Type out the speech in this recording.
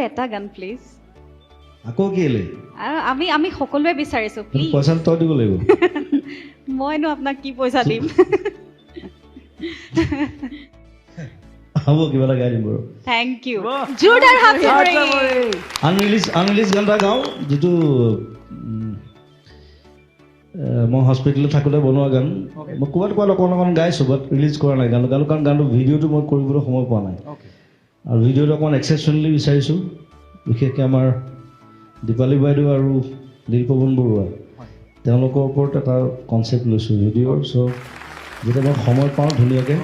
এটা গান প্লিজ আকৌ কেলে আৰু আমি সকলোৱে বিচাৰিছো প্লিজ পইচা তই দিব লাগিব মইনো আপোনাক কি পইচা দিম হ'ব কিবা এটা গাই দিম বাৰু থ্যাংক ইউ জোৰদাৰ হাত চাপৰি আনৰিলিজ গান এটা গাওঁ যিটো মই হস্পিটেলত থাকোঁতে বনোৱা গান মই ক'ৰবাত অকণ গাইছোঁ বাট ৰিলিজ কৰা নাই গানটো কাৰণ গানটো ভিডিঅ'টো মই কৰিবলৈ সময় পোৱা নাই আৰু ভিডিঅ'টো অকণমান এক্সেপশ্যনেলি বিচাৰিছোঁ বিশেষকৈ আমাৰ দীপালী বাইদেউ আৰু নীলপৱন বৰুৱা তেওঁলোকৰ ওপৰত এটা কনচেপ্ট লৈছোঁ ভিডিঅ'ৰ চ' যেতিয়া মই সময় পাওঁ ধুনীয়াকৈ